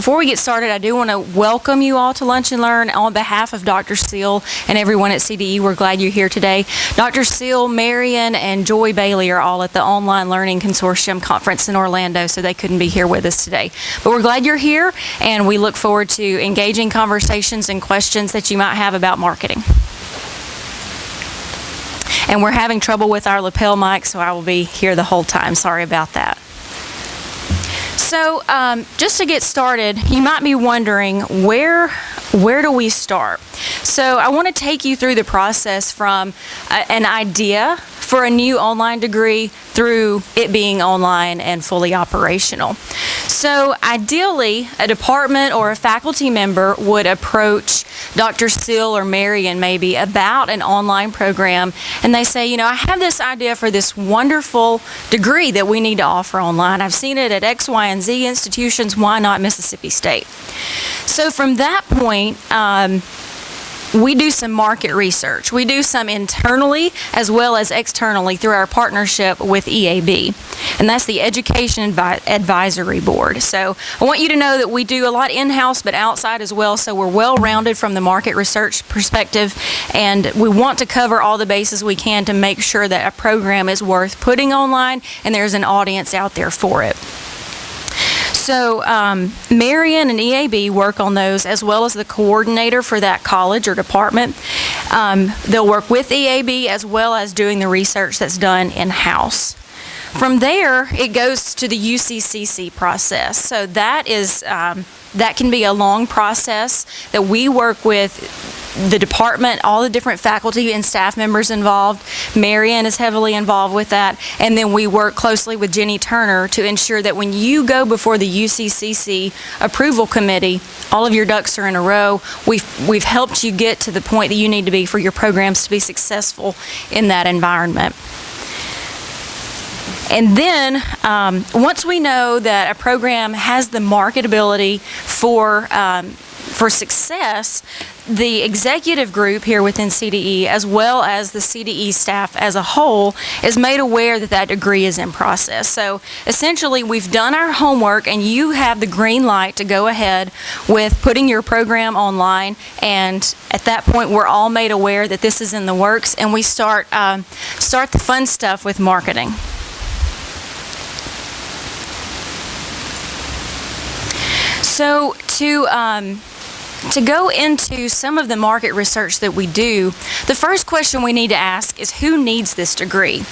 before we get started, I do want to welcome you all to Lunch and Learn on behalf of Dr. Seal and everyone at CDE. We're glad you're here today. Dr. Seal, Marion, and Joy Bailey are all at the Online Learning Consortium Conference in Orlando, so they couldn't be here with us today. But we're glad you're here, and we look forward to engaging conversations and questions that you might have about marketing. And we're having trouble with our lapel mic, so I will be here the whole time. Sorry about that. So just to get started, you might be wondering, where do we start? So I want to take you through the process from an idea for a new online degree through it being online and fully operational. So ideally, a department or a faculty member would approach Dr. Seal or Marion maybe about an online program, and they say, I have this idea for this wonderful degree that we need to offer online. I've seen it at X, Y, and Z institutions. Why not Mississippi State? So from that point, we do some market research. We do some internally as well as externally through our partnership with EAB, and that's the Education Advisory Board. So I want you to know that we do a lot in-house but outside as well, so we're well-rounded from the market research perspective, and we want to cover all the bases we can to make sure that a program is worth putting online and there's an audience out there for it. So Marion and EAB work on those, as well as the coordinator for that college or department. They'll work with EAB as well as doing the research that's done in-house. From there, it goes to the UCCC process. So that can be a long process that we work with the department, all the different faculty and staff members involved. Marion is heavily involved with that. And then we work closely with Jenny Turner to ensure that when you go before the UCCC approval committee, all of your ducks are in a row. We've helped you get to the point that you need to be for your programs to be successful in that environment. And then once we know that a program has the marketability for success, the executive group here within CDE, as well as the CDE staff as a whole, is made aware that that degree is in process. So essentially, we've done our homework, and you have the green light to go ahead with putting your program online. And at that point, we're all made aware that this is in the works, and we start the fun stuff with marketing. So to go into some of the market research that we do, the first question we need to ask is, who needs this degree?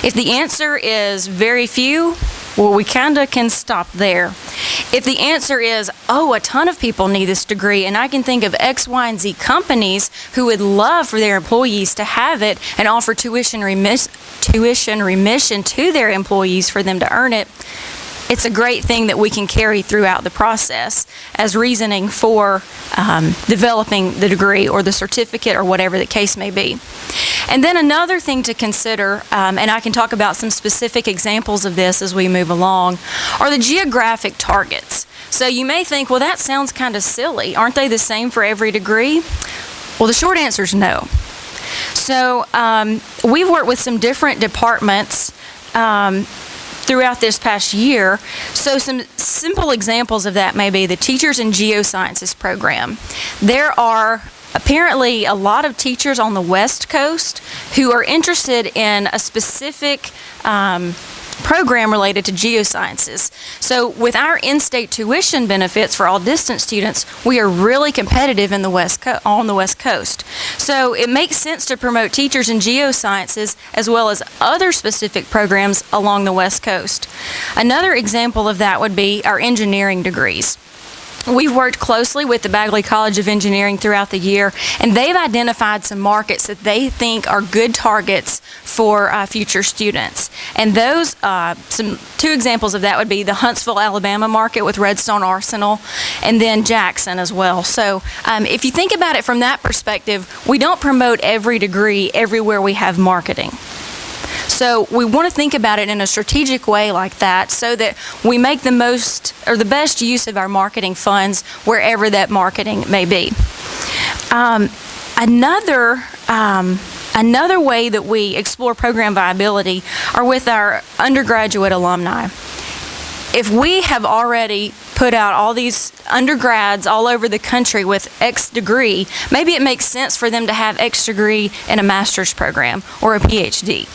If the answer is very few, well, we kind of can stop there. If the answer is, a ton of people need this degree, and I can think of X, Y, and Z companies who would love for their employees to have it and offer tuition remission to their employees for them to earn it, it's a great thing that we can carry throughout the process as reasoning for developing the degree or the certificate or whatever the case may be. And then another thing to consider, and I can talk about some specific examples of this as we move along, are the geographic targets. So you may think, well, that sounds kind of silly. Aren't they the same for every degree? Well, the short answer is no. So we've worked with some different departments throughout this past year. So some simple examples of that may be the Teachers in Geosciences program. There are apparently a lot of teachers on the West Coast who are interested in a specific program related to geosciences. So with our in-state tuition benefits for all distance students, we are really competitive in the on the West Coast. So it makes sense to promote Teachers in Geosciences as well as other specific programs along the West Coast. Another example of that would be our engineering degrees. We've worked closely with the Bagley College of Engineering throughout the year, and they've identified some markets that they think are good targets for future students. And those, two examples of that would be the Huntsville, Alabama market with Redstone Arsenal, and then Jackson as well. So if you think about it from that perspective, we don't promote every degree everywhere we have marketing. So we want to think about it in a strategic way like that so that we make the most or the best use of our marketing funds wherever that marketing may be. Another way that we explore program viability are with our undergraduate alumni. If we have already put out all these undergrads all over the country with X degree, maybe it makes sense for them to have X degree in a master's program or a PhD.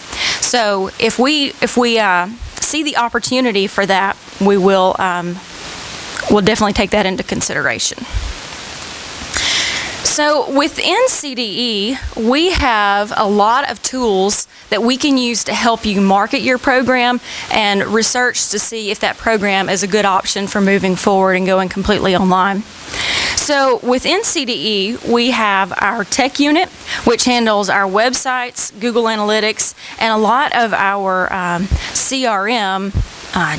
So if we see the opportunity for that, we'll definitely take that into consideration. So within CDE, we have a lot of tools that we can use to help you market your program and research to see if that program is a good option for moving forward and going completely online. So within CDE, we have our tech unit, which handles our websites, Google Analytics, and a lot of our CRM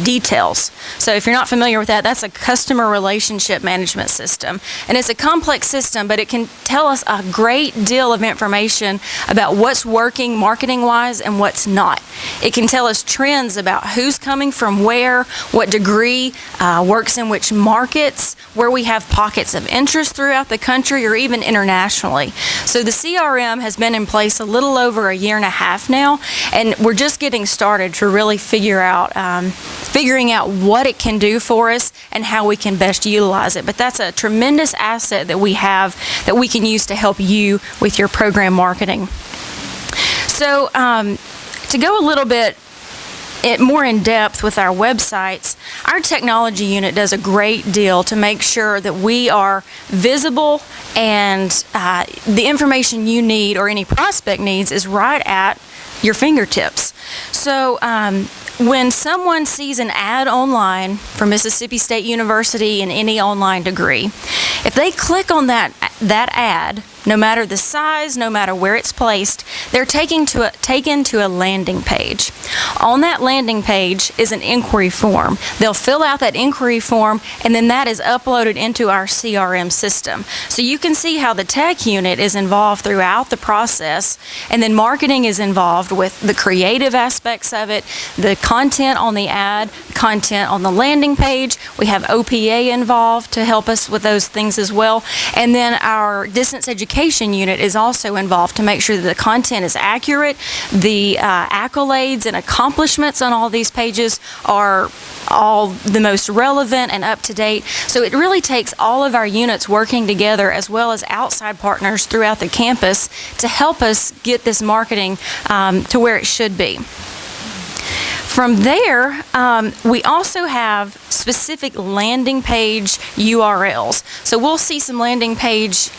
details. So if you're not familiar with that, that's a customer relationship management system. And it's a complex system, but it can tell us a great deal of information about what's working marketing-wise and what's not. It can tell us trends about who's coming from where, what degree works in which markets, where we have pockets of interest throughout the country or even internationally. So the CRM has been in place a little over a year and a half now, and we're just getting started to really figuring out what it can do for us and how we can best utilize it. But that's a tremendous asset that we have that we can use to help you with your program marketing. So to go a little bit more in depth with our websites, our technology unit does a great deal to make sure that we are visible and the information you need or any prospect needs is right at your fingertips. So when someone sees an ad online for Mississippi State University in any online degree, if they click on that ad, no matter the size, no matter where it's placed, they're taken to a landing page. On that landing page is an inquiry form. They'll fill out that inquiry form, and then that is uploaded into our CRM system. So you can see how the tech unit is involved throughout the process, and then marketing is involved with the creative aspects of it, the content on the ad, content on the landing page. We have OPA involved to help us with those things as well. And then our distance education unit is also involved to make sure that the content is accurate. The accolades and accomplishments on all these pages are all the most relevant and up to date. So it really takes all of our units working together as well as outside partners throughout the campus to help us get this marketing to where it should be. From there, we also have specific landing page URLs. So we'll see some landing page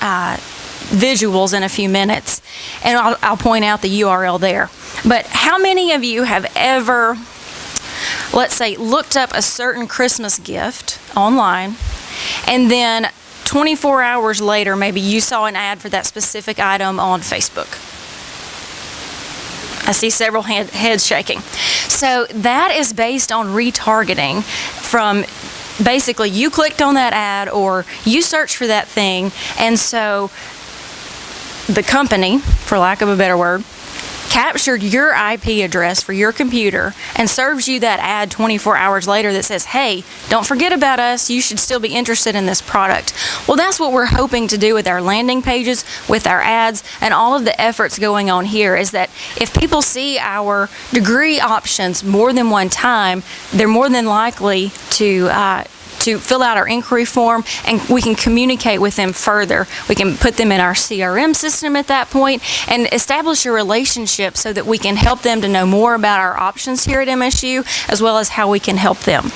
visuals in a few minutes, and I'll point out the URL there. But how many of you have ever, let's say, looked up a certain Christmas gift online, and then 24 hours later, maybe you saw an ad for that specific item on Facebook? I see several heads shaking. So that is based on retargeting from basically you clicked on that ad or you searched for that thing, and so the company, for lack of a better word, captured your IP address for your computer and serves you that ad 24 hours later that says, hey, don't forget about us, you should still be interested in this product. Well, that's what we're hoping to do with our landing pages, with our ads, and all of the efforts going on here is that if people see our degree options more than one time, they're more than likely to fill out our inquiry form, and we can communicate with them further. We can put them in our CRM system at that point and establish a relationship so that we can help them to know more about our options here at MSU as well as how we can help them.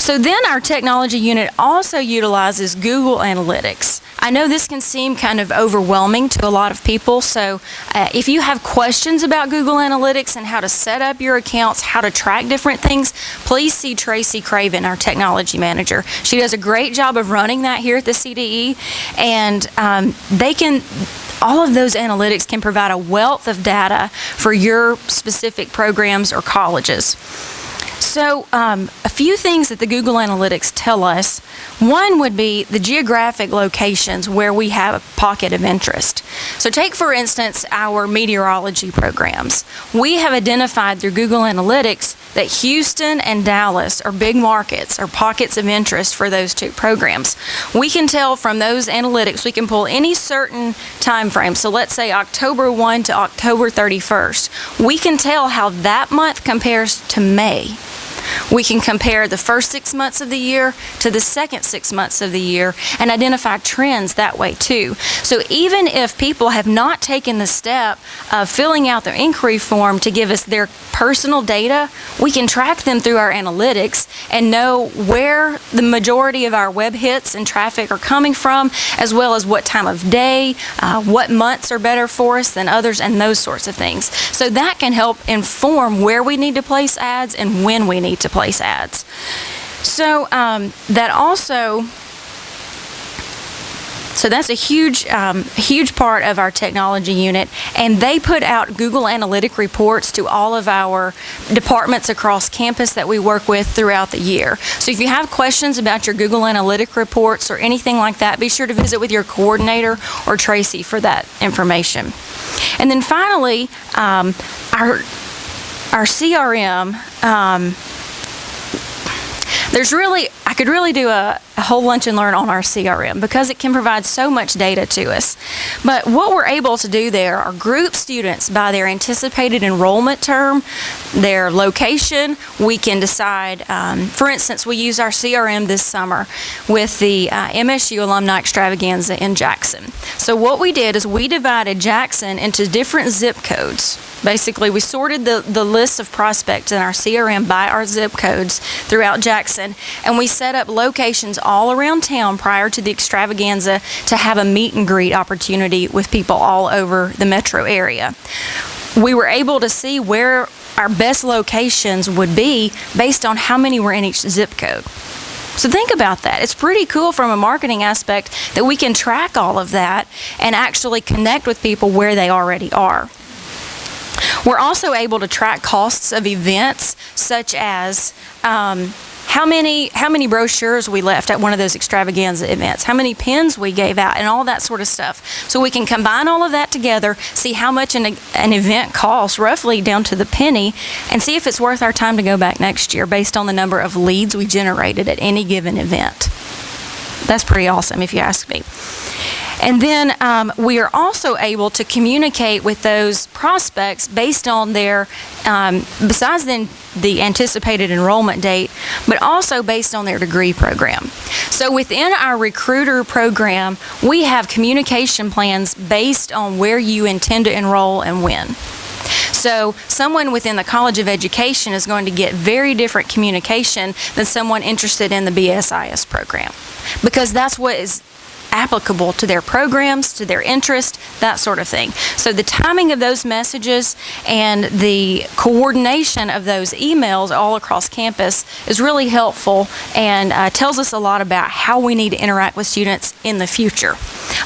So then our technology unit also utilizes Google Analytics. I know this can seem kind of overwhelming to a lot of people, so if you have questions about Google Analytics and how to set up your accounts, how to track different things, please see Tracy Craven, our technology manager. She does a great job of running that here at the CDE, and all of those analytics can provide a wealth of data for your specific programs or colleges. So a few things that the Google Analytics tell us. One would be the geographic locations where we have a pocket of interest. So take, for instance, our meteorology programs. We have identified through Google Analytics that Houston and Dallas are big markets or pockets of interest for those two programs. We can tell from those analytics, we can pull any certain time frame. So let's say October 1 to October 31st. We can tell how that month compares to May. We can compare the first 6 months of the year to the second 6 months of the year and identify trends that way too. So even if people have not taken the step of filling out their inquiry form to give us their personal data, we can track them through our analytics and know where the majority of our web hits and traffic are coming from, as well as what time of day, what months are better for us than others, and those sorts of things. So that can help inform where we need to place ads and when we need to place ads. So that's a huge part of our technology unit, and they put out Google Analytic reports to all of our departments across campus that we work with throughout the year. So if you have questions about your Google Analytic reports or anything like that, be sure to visit with your coordinator or Tracy for that information. And then finally, our CRM. I could really do a whole lunch and learn on our CRM because it can provide so much data to us. But what we're able to do there are group students by their anticipated enrollment term, their location. We can decide, for instance, we use our CRM this summer with the MSU Alumni Extravaganza in Jackson. So what we did is we divided Jackson into different zip codes. Basically, we sorted the list of prospects in our CRM by our zip codes throughout Jackson, and we set up locations all around town prior to the extravaganza to have a meet and greet opportunity with people all over the metro area. We were able to see where our best locations would be based on how many were in each zip code. So think about that. It's pretty cool from a marketing aspect that we can track all of that and actually connect with people where they already are. We're also able to track costs of events, such as how many brochures we left at one of those extravaganza events, how many pins we gave out, and all that sort of stuff. So we can combine all of that together, see how much an event costs, roughly down to the penny, and see if it's worth our time to go back next year based on the number of leads we generated at any given event. That's pretty awesome if you ask me. And then we are also able to communicate with those prospects based on their, besides the anticipated enrollment date, but also based on their degree program. So within our recruiter program, we have communication plans based on where you intend to enroll and when. So someone within the College of Education is going to get very different communication than someone interested in the BSIS program, because that's what is applicable to their programs, to their interest, that sort of thing. So the timing of those messages and the coordination of those emails all across campus is really helpful and tells us a lot about how we need to interact with students in the future.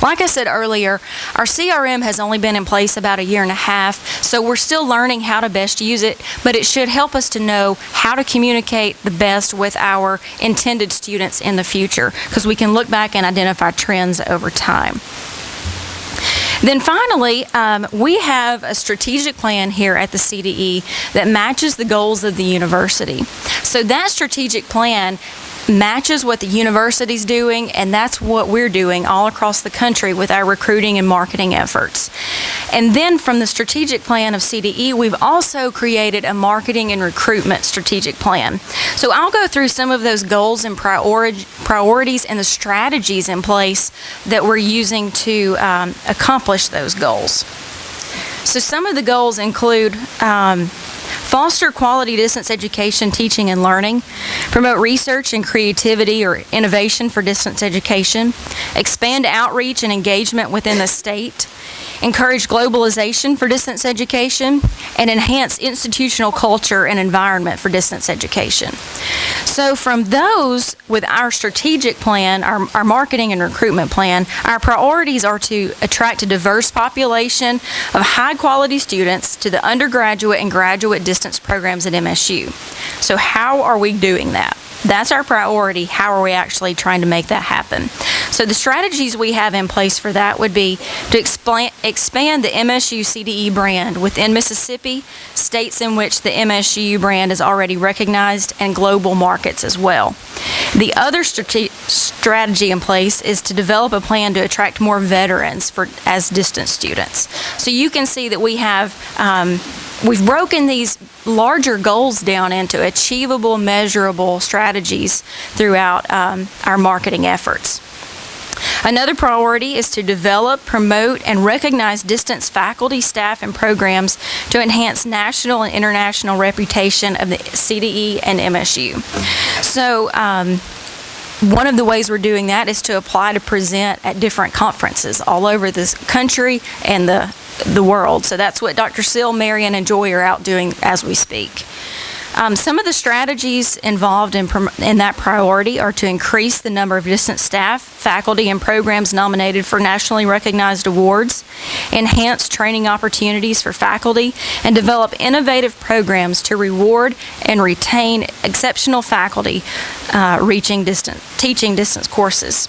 Like I said earlier, our CRM has only been in place about 1.5 years, so we're still learning how to best use it, but it should help us to know how to communicate the best with our intended students in the future, because we can look back and identify trends over time. Then finally, we have a strategic plan here at the CDE that matches the goals of the university. So that strategic plan matches what the university's doing, and that's what we're doing all across the country with our recruiting and marketing efforts. And then from the strategic plan of CDE, we've also created a marketing and recruitment strategic plan. So I'll go through some of those goals and priorities and the strategies in place that we're using to accomplish those goals. So some of the goals include foster quality distance education, teaching, and learning, promote research and creativity or innovation for distance education, expand outreach and engagement within the state, encourage globalization for distance education, and enhance institutional culture and environment for distance education. So from those, with our strategic plan, our marketing and recruitment plan, our priorities are to attract a diverse population of high-quality students to the undergraduate and graduate distance programs at MSU. So how are we doing that? That's our priority. How are we actually trying to make that happen? So the strategies we have in place for that would be to expand the MSU CDE brand within Mississippi, states in which the MSU brand is already recognized, and global markets as well. The other strategy in place is to develop a plan to attract more veterans as distance students. So you can see that we have we've broken these larger goals down into achievable, measurable strategies throughout our marketing efforts. Another priority is to develop, promote, and recognize distance faculty, staff, and programs to enhance national and international reputation of the CDE and MSU. So, one of the ways we're doing that is to apply to present at different conferences all over this country and the world. So that's what Dr. Sill, Marion, and Joy are out doing as we speak. Some of the strategies involved in that priority are to increase the number of distance staff, faculty, and programs nominated for nationally recognized awards, enhance training opportunities for faculty, and develop innovative programs to reward and retain exceptional faculty teaching distance courses.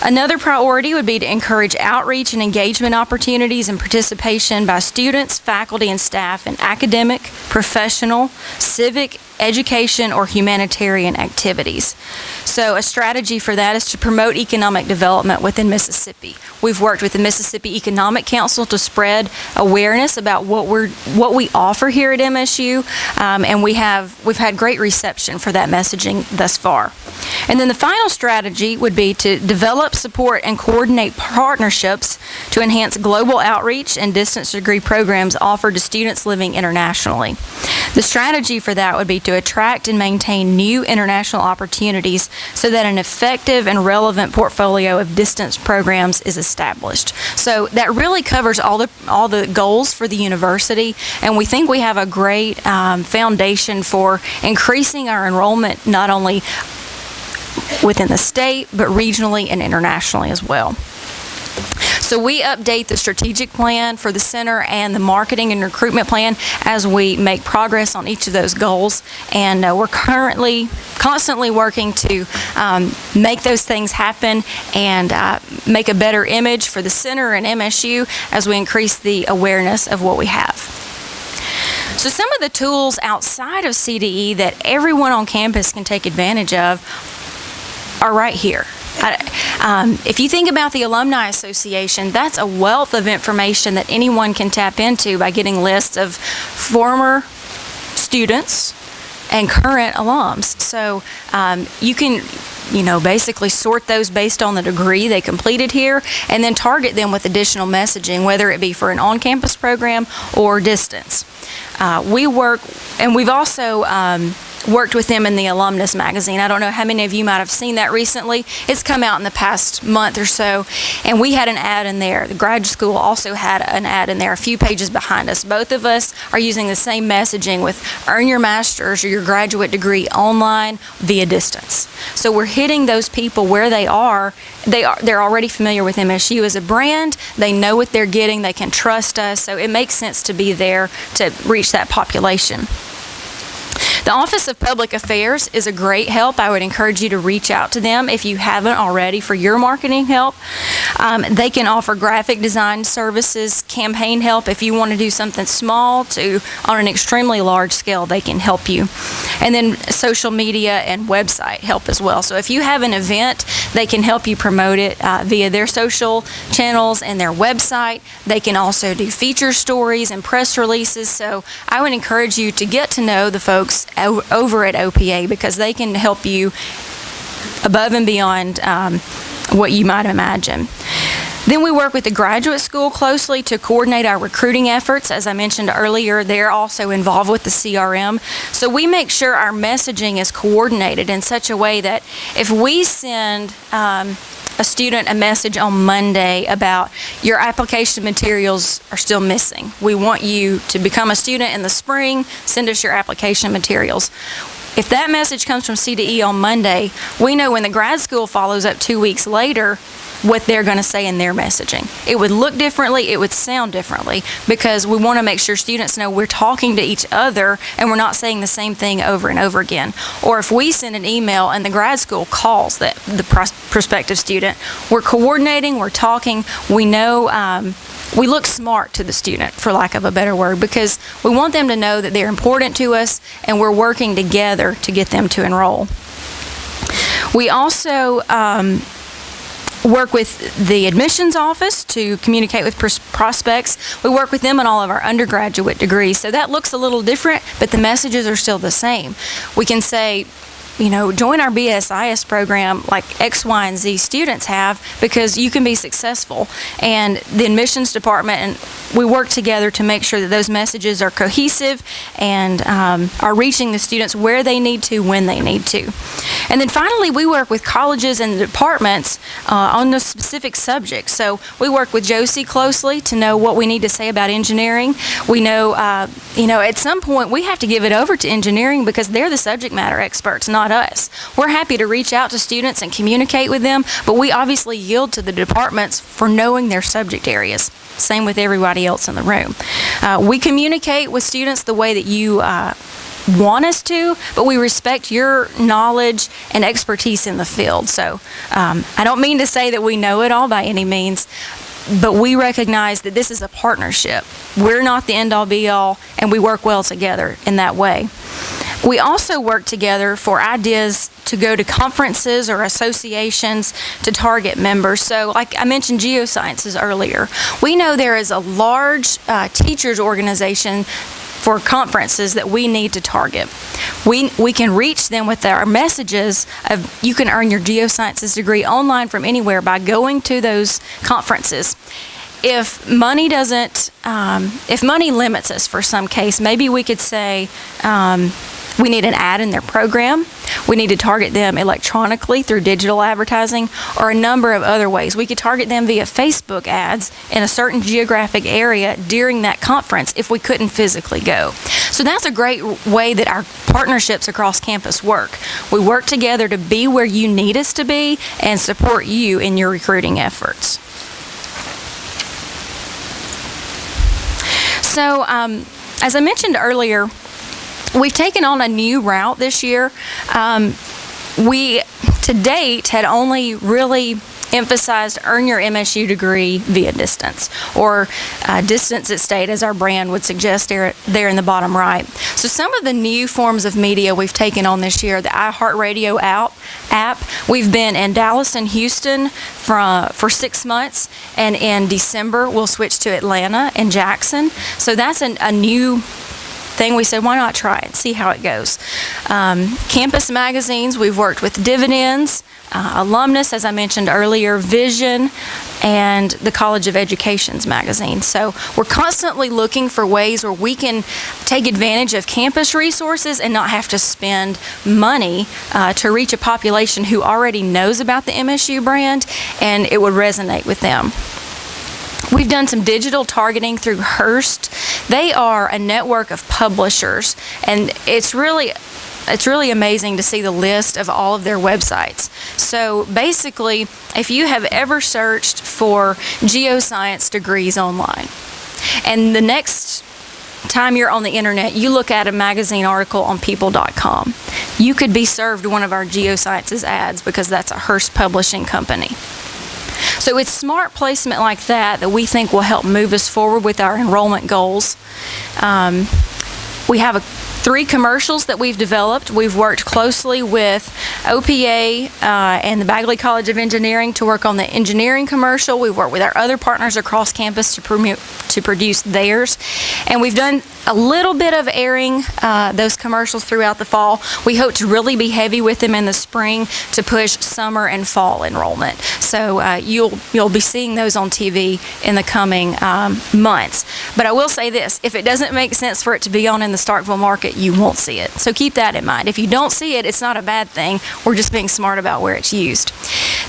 Another priority would be to encourage outreach and engagement opportunities and participation by students, faculty, and staff in academic, professional, civic, education, or humanitarian activities. So a strategy for that is to promote economic development within Mississippi. We've worked with the Mississippi Economic Council to spread awareness about what we offer here at MSU, and we've had great reception for that messaging thus far. And then the final strategy would be to develop, support, and coordinate partnerships to enhance global outreach and distance degree programs offered to students living internationally. The strategy for that would be to attract and maintain new international opportunities so that an effective and relevant portfolio of distance programs is established. So that really covers all the goals for the university, and we think we have a great foundation for increasing our enrollment not only within the state, but regionally and internationally as well. So we update the strategic plan for the center and the marketing and recruitment plan as we make progress on each of those goals, and we're constantly working to make those things happen and make a better image for the center and MSU as we increase the awareness of what we have. So some of the tools outside of CDE that everyone on campus can take advantage of are right here. If you think about the Alumni Association, that's a wealth of information that anyone can tap into by getting lists of former students and current alums. So you can basically sort those based on the degree they completed here and then target them with additional messaging, whether it be for an on-campus program or distance. We've also worked with them in the Alumnus magazine. I don't know how many of you might have seen that recently. It's come out in the past month or so, and we had an ad in there. The grad school also had an ad in there a few pages behind us. Both of us are using the same messaging with earn your master's or your graduate degree online via distance. So we're hitting those people where they are. They're already familiar with MSU as a brand. They know what they're getting. They can trust us. So it makes sense to be there to reach that population. The Office of Public Affairs is a great help. I would encourage you to reach out to them if you haven't already for your marketing help. They can offer graphic design services, campaign help. If you want to do something small to on an extremely large scale, they can help you. And then social media and website help as well. So if you have an event, they can help you promote it via their social channels and their website. They can also do feature stories and press releases. So I would encourage you to get to know the folks over at OPA because they can help you above and beyond what you might imagine. Then we work with the graduate school closely to coordinate our recruiting efforts. As I mentioned earlier, they're also involved with the CRM. So we make sure our messaging is coordinated in such a way that if we send a student a message on Monday about your application materials are still missing. We want you to become a student in the spring, send us your application materials. If that message comes from CDE on Monday, we know when the grad school follows up 2 weeks later what they're going to say in their messaging. It would look differently, it would sound differently, because we want to make sure students know we're talking to each other and we're not saying the same thing over and over again. Or if we send an email and the grad school calls the prospective student, we're coordinating, we're talking, we know, we look smart to the student, for lack of a better word, because we want them to know that they're important to us and we're working together to get them to enroll. We also work with the admissions office to communicate with prospects. We work with them on all of our undergraduate degrees. So that looks a little different, but the messages are still the same. We can say, join our BSIS program like X, Y, and Z students have, because you can be successful. And the admissions department and we work together to make sure that those messages are cohesive and are reaching the students where they need to, when they need to. And then finally, we work with colleges and departments on the specific subjects. So we work with Josie closely to know what we need to say about engineering. We know, at some point we have to give it over to engineering because they're the subject matter experts, not us. We're happy to reach out to students and communicate with them, but we obviously yield to the departments for knowing their subject areas. Same with everybody else in the room. We communicate with students the way that you want us to, but we respect your knowledge and expertise in the field. So I don't mean to say that we know it all by any means, but we recognize that this is a partnership. We're not the end-all be-all, and we work well together in that way. We also work together for ideas to go to conferences or associations to target members. So like I mentioned geosciences earlier, we know there is a large teachers organization for conferences that we need to target. We can reach them with our messages of you can earn your geosciences degree online from anywhere by going to those conferences. If money limits us for some case, maybe we could say we need an ad in their program. We need to target them electronically through digital advertising or a number of other ways. We could target them via Facebook ads in a certain geographic area during that conference if we couldn't physically go. So that's a great way that our partnerships across campus work. We work together to be where you need us to be and support you in your recruiting efforts. So, as I mentioned earlier, we've taken on a new route this year. We, to date, had only really emphasized earn your MSU degree via distance, or distance at state, as our brand would suggest there in the bottom right. So some of the new forms of media we've taken on this year, the iHeartRadio app. We've been in Dallas and Houston for 6 months, and in December we'll switch to Atlanta and Jackson. So that's a new thing. We said, why not try it, see how it goes. Campus magazines, we've worked with Dividends, Alumnus, as I mentioned earlier, Vision, and the College of Education's magazine. So we're constantly looking for ways where we can take advantage of campus resources and not have to spend money to reach a population who already knows about the MSU brand, and it would resonate with them. We've done some digital targeting through Hearst. They are a network of publishers, and it's really amazing to see the list of all of their websites. So basically, if you have ever searched for geoscience degrees online, and the next time you're on the internet, you look at a magazine article on people.com, you could be served one of our geosciences ads because that's a Hearst publishing company. So it's smart placement like that we think will help move us forward with our enrollment goals. We have 3 commercials that we've developed. We've worked closely with OPA and the Bagley College of Engineering to work on the engineering commercial. We've worked with our other partners across campus to produce theirs. And we've done a little bit of airing those commercials throughout the fall. We hope to really be heavy with them in the spring to push summer and fall enrollment. So you'll be seeing those on TV in the coming months. But I will say this, if it doesn't make sense for it to be on in the Starkville market, you won't see it. So keep that in mind. If you don't see it, it's not a bad thing. We're just being smart about where it's used.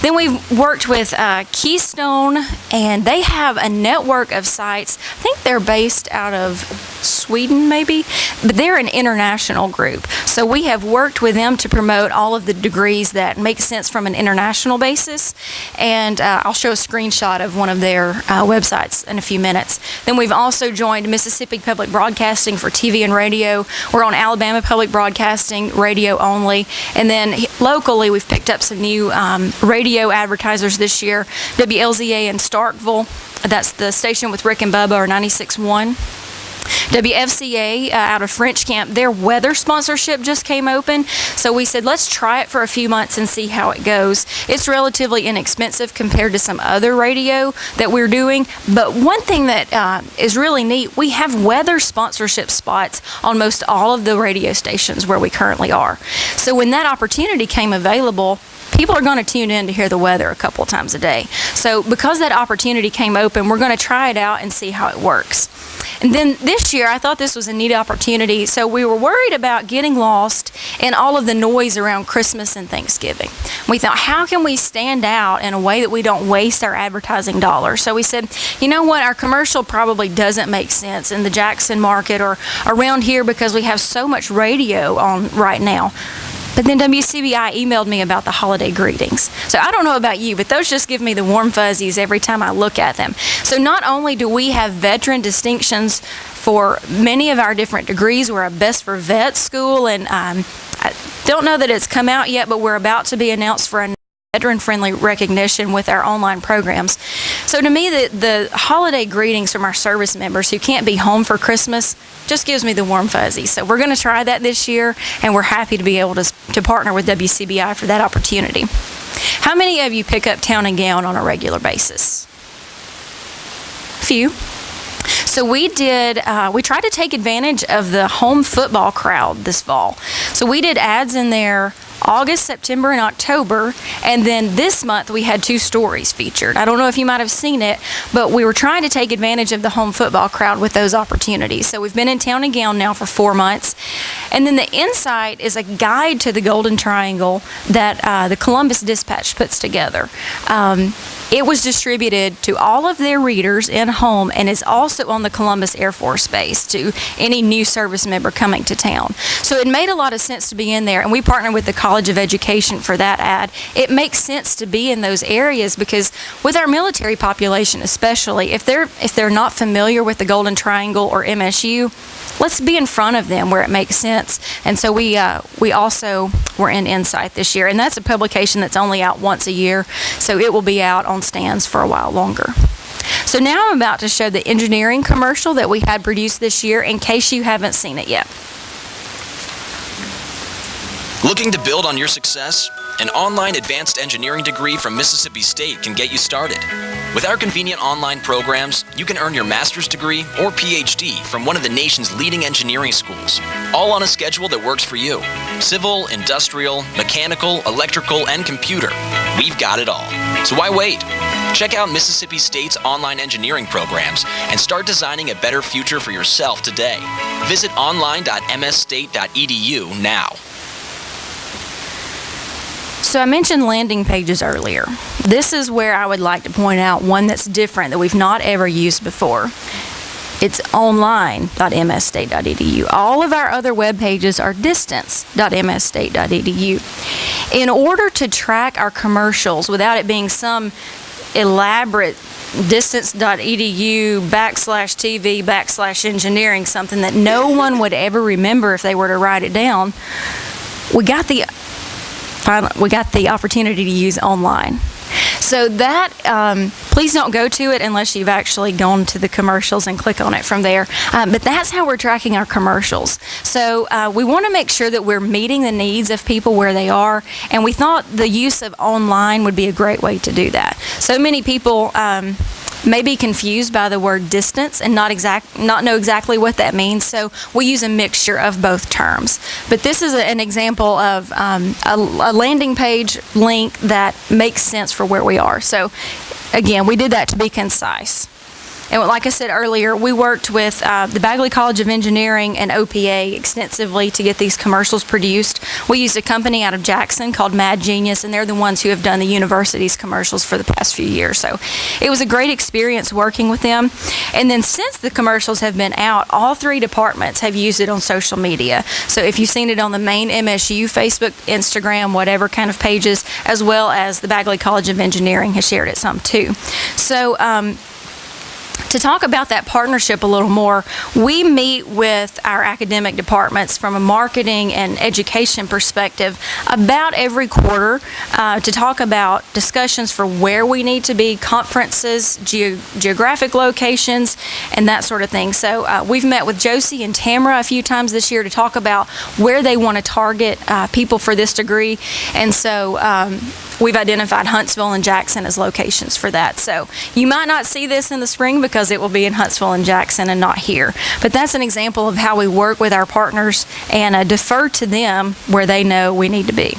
Then we've worked with Keystone, and they have a network of sites. I think they're based out of Sweden, maybe, but they're an international group. So we have worked with them to promote all of the degrees that make sense from an international basis, and I'll show a screenshot of one of their websites in a few minutes. Then we've also joined Mississippi Public Broadcasting for TV and radio. We're on Alabama Public Broadcasting, radio only, and then locally we've picked up some new radio advertisers this year. WLZA in Starkville, that's the station with Rick and Bubba, or 96.1. WFCA out of French Camp, their weather sponsorship just came open. So we said, let's try it for a few months and see how it goes. It's relatively inexpensive compared to some other radio that we're doing. But one thing that is really neat, we have weather sponsorship spots on most all of the radio stations where we currently are. So when that opportunity came available, people are going to tune in to hear the weather a couple times a day. So because that opportunity came open, we're going to try it out and see how it works. And then this year, I thought this was a neat opportunity. So we were worried about getting lost in all of the noise around Christmas and Thanksgiving. We thought, how can we stand out in a way that we don't waste our advertising dollars? So we said, you know what, our commercial probably doesn't make sense in the Jackson market or around here because we have so much radio on right now. But then WCBI emailed me about the holiday greetings. So I don't know about you, but those just give me the warm fuzzies every time I look at them. So not only do we have veteran distinctions for many of our different degrees, we're a Best for Vet school, and I don't know that it's come out yet, but we're about to be announced for a veteran-friendly recognition with our online programs. So to me, the holiday greetings from our service members who can't be home for Christmas just gives me the warm fuzzies. So we're going to try that this year, and we're happy to be able to partner with WCBI for that opportunity. How many of you pick up Town and Gown on a regular basis? A few. So we tried to take advantage of the home football crowd this fall. So we did ads in there August, September, and October, and then this month we had 2 stories featured. I don't know if you might have seen it, but we were trying to take advantage of the home football crowd with those opportunities. So we've been in Town and Gown now for 4 months, and then the Insight is a guide to the Golden Triangle that the Columbus Dispatch puts together. It was distributed to all of their readers in home and is also on the Columbus Air Force Base to any new service member coming to town. So it made a lot of sense to be in there, and we partnered with the College of Education for that ad. It makes sense to be in those areas because with our military population especially, if they're not familiar with the Golden Triangle or MSU, let's be in front of them where it makes sense. And so we also were in Insight this year, and that's a publication that's only out once a year, so it will be out on stands for a while longer. So now I'm about to show the engineering commercial that we had produced this year in case you haven't seen it yet. Looking to build on your success? An online advanced engineering degree from Mississippi State can get you started. With our convenient online programs, you can earn your master's degree or PhD from one of the nation's leading engineering schools, all on a schedule that works for you. Civil, industrial, mechanical, electrical, and computer. We've got it all. So why wait? Check out Mississippi State's online engineering programs and start designing a better future for yourself today. Visit online.msstate.edu now. So I mentioned landing pages earlier. This is where I would like to point out one that's different that we've not ever used before. It's online.msstate.edu. All of our other web pages are distance.msstate.edu. In order to track our commercials without it being some elaborate distance.edu/TV/engineering, something that no one would ever remember if they were to write it down, we got the opportunity to use online. So that, please don't go to it unless you've actually gone to the commercials and click on it from there. But that's how we're tracking our commercials. So we want to make sure that we're meeting the needs of people where they are, and we thought the use of online would be a great way to do that. So many people may be confused by the word distance and not know exactly what that means, so we use a mixture of both terms. But this is an example of a landing page link that makes sense for where we are. So again, we did that to be concise. And like I said earlier, we worked with the Bagley College of Engineering and OPA extensively to get these commercials produced. We used a company out of Jackson called Mad Genius, and they're the ones who have done the university's commercials for the past few years. So it was a great experience working with them. And then since the commercials have been out, all 3 departments have used it on social media. So if you've seen it on the main MSU, Facebook, Instagram, whatever kind of pages, as well as the Bagley College of Engineering has shared it some too. So To talk about that partnership a little more, we meet with our academic departments from a marketing and education perspective about every quarter to talk about discussions for where we need to be, conferences, geographic locations, and that sort of thing. So we've met with Josie and Tamara a few times this year to talk about where they want to target people for this degree. And so we've identified Huntsville and Jackson as locations for that. So you might not see this in the spring because it will be in Huntsville and Jackson and not here. But that's an example of how we work with our partners and defer to them where they know we need to be.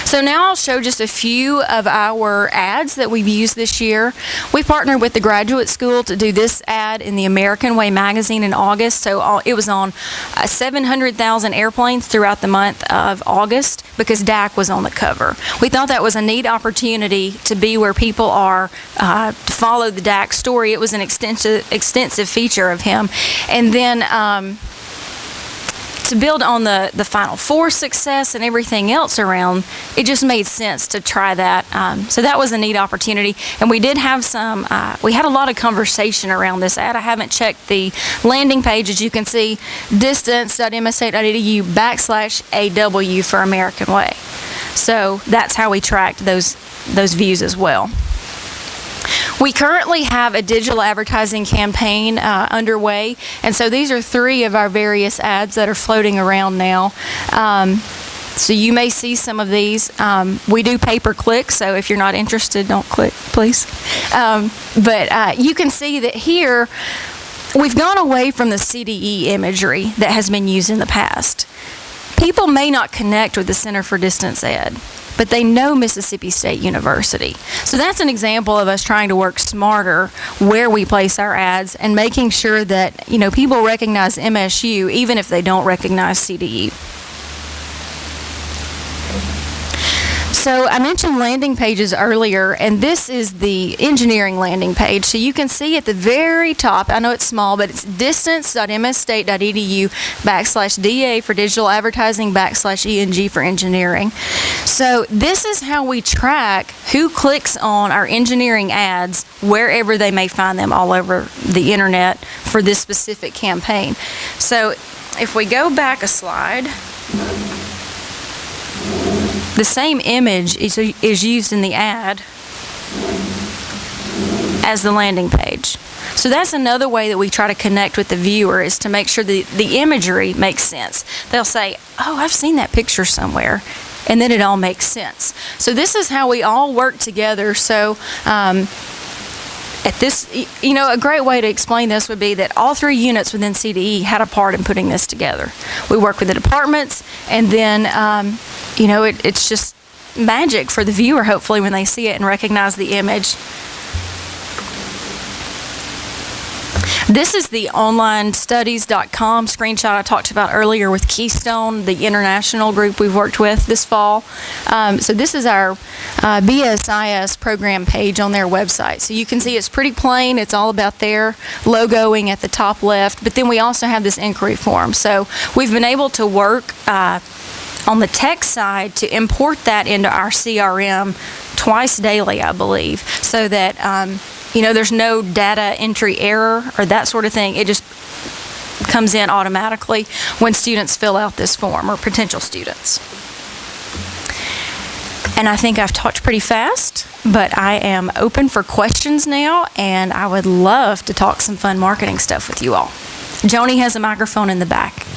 So now I'll show just a few of our ads that we've used this year. We partnered with the graduate school to do this ad in the American Way magazine in August. So it was on 700,000 airplanes throughout the month of August because Dak was on the cover. We thought that was a neat opportunity to be where people are, to follow the Dak story. It was an extensive feature of him. And then to build on the Final Four success and everything else around, it just made sense to try that. So that was a neat opportunity. And we did have we had a lot of conversation around this ad. I haven't checked the landing page. As you can see, distance.mstate.edu /AW for American Way. So that's how we tracked those views as well. We currently have a digital advertising campaign underway, and so these are 3 of our various ads that are floating around now. So you may see some of these. We do pay-per-click, so if you're not interested, don't click, please. But you can see that here we've gone away from the CDE imagery that has been used in the past. People may not connect with the Center for Distance Ed, but they know Mississippi State University. So that's an example of us trying to work smarter where we place our ads and making sure that, people recognize MSU even if they don't recognize CDE. So I mentioned landing pages earlier, and this is the engineering landing page. So you can see at the very top, I know it's small, but it's distance.msstate.edu /DA for digital advertising /ENG for engineering. So this is how we track who clicks on our engineering ads wherever they may find them all over the internet for this specific campaign. So if we go back a slide, the same image is used in the ad as the landing page. So that's another way that we try to connect with the viewer, is to make sure the imagery makes sense. They'll say, oh, I've seen that picture somewhere, and then it all makes sense. So this is how we all work together. So at this, a great way to explain this would be that all 3 units within CDE had a part in putting this together. We work with the departments, and then it's just magic for the viewer, hopefully, when they see it and recognize the image. This is the onlinestudies.com screenshot I talked about earlier with Keystone, the international group we've worked with this fall. So this is our BSIS program page on their website. So you can see it's pretty plain. It's all about their logoing at the top left. But then we also have this inquiry form. So we've been able to work on the tech side to import that into our CRM twice daily, I believe, so that there's no data entry error or that sort of thing. It just comes in automatically when students fill out this form, or potential students. And I think I've talked pretty fast, but I am open for questions now, and I would love to talk some fun marketing stuff with you all. Joni has a microphone in the back.